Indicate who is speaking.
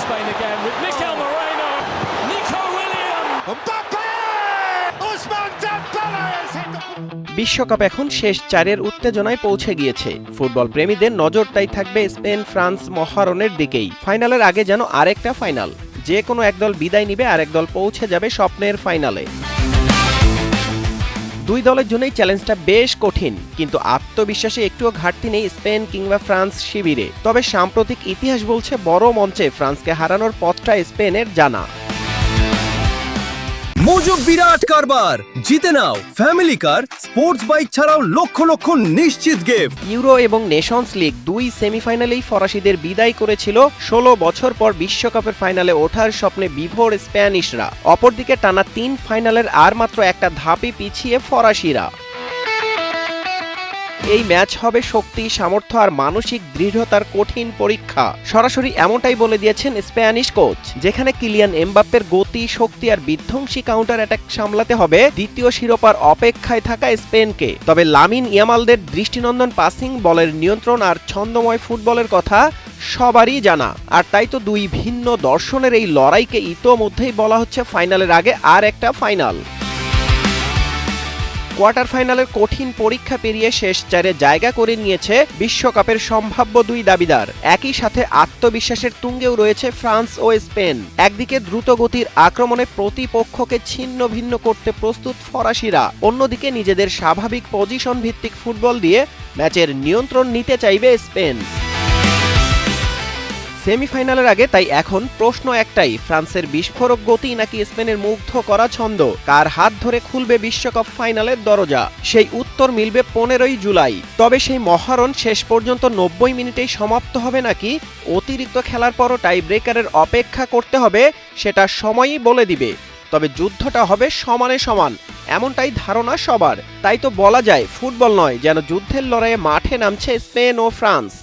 Speaker 1: Spain again with Mikel Moreno, Nico Williams, Mbappe, Ousmane Dembele has hit the...
Speaker 2: বিশ্বকাপ এখন শেষ চারের উত্তেজনায় পৌঁছে গিয়েছে। ফুটবল প্রেমীদের নজরটাই থাকবে স্পেন ফ্রান্স মহারণের দিকেই। ফাইনালের আগে যেন আরেকটা ফাইনাল, যে কোনো একদল বিদায় নিবে, আরেক দল পৌঁছে যাবে স্বপ্নের ফাইনালে। দুই দলের জন্যই চ্যালেঞ্জটা বেশ কঠিন, কিন্তু আত্মবিশ্বাসে একটুও ঘাটতি নেই স্পেন কিংবা ফ্রান্স শিবিরে। তবে সাম্প্রতিক ইতিহাস বলছে বড় মঞ্চে ফ্রান্সকে হারানোর পথটা স্পেনের জানা।
Speaker 3: মজুক বিরাট কারবার, জিতে নাও ফ্যামিলি কার, স্পোর্টস বাইক ছাড়াও লক্ষ লক্ষ নিশ্চিত গিফট।
Speaker 2: ইউরো এবং নেশনস লিগ দুই সেমিফাইনালেই ফরাসিদের বিদায় করেছিল 16 বছর পর বিশ্বকাপের ফাইনালে ওঠার স্বপ্নে বিভোর স্প্যানিশরা। অপরদিকে টানা 3 ফাইনালের আর মাত্র একটা ধাপই পিছিয়ে ফরাসিরা। এই ম্যাচ হবে শক্তি, সামর্থ্য আর মানসিক দৃঢ়তার কঠিন পরীক্ষা। সরাসরি এমনটাই বলে দিয়েছেন স্প্যানিশ কোচ, যেখানে কিলিয়ান এমবাপ্পের গতি, শক্তি আর বিধ্বংসী কাউন্টার অ্যাটাক সামলাতে হবে দ্বিতীয় শিরোপার অপেক্ষায় থাকা স্পেনকে। তবে লামিন ইয়ামালদের দৃষ্টিনন্দন পাসিং, বলের নিয়ন্ত্রণ আর ছন্দময় ফুটবলের কথা সবারই জানা। আর তাই তো দুই ভিন্ন দর্শনের এই লড়াইকে ইতোমধ্যেই বলা হচ্ছে ফাইনালের আগে আর একটা ফাইনাল। কোয়ার্টার ফাইনালের কঠিন পরীক্ষা পেরিয়ে শেষ চারে জায়গা করে নিয়েছে বিশ্বকাপের সম্ভাব্য দুই দাবিদার। একই সাথে আত্মবিশ্বাসের তুঙ্গেও রয়েছে ফ্রান্স ও স্পেন। একদিকে দ্রুতগতির আক্রমণে প্রতিপক্ষকে ছিন্ন ভিন্ন করতে প্রস্তুত ফরাসিরা, অন্যদিকে নিজেদের স্বাভাবিক পজিশন ভিত্তিক ফুটবল দিয়ে ম্যাচের নিয়ন্ত্রণ নিতে চাইবে স্পেন। সেমিফাইনালের আগে তাই এখন প্রশ্ন একটাই, ফ্রান্সের বিস্ফোরক গতি নাকি স্পেনের মুগ্ধ করা ছন্দ? কার হাত ধরে খুলবে বিশ্বকাপ ফাইনালের দরজা? সেই উত্তর মিলবে 15ই জুলাই। তবে সেই মহারণ শেষ পর্যন্ত 90 মিনিটেই সমাপ্ত হবে নাকি অতিরিক্ত খেলার পরও টাই ব্রেকারের অপেক্ষা করতে হবে, সেটা সময়ই বলে দিবে। তবে যুদ্ধটা হবে সমানে সমান, এমনটাই ধারণা সবার। তাই তো বলা যায় ফুটবল নয়, যেন যুদ্ধের লড়াইয়ে মাঠে নামছে স্পেন ও ফ্রান্স।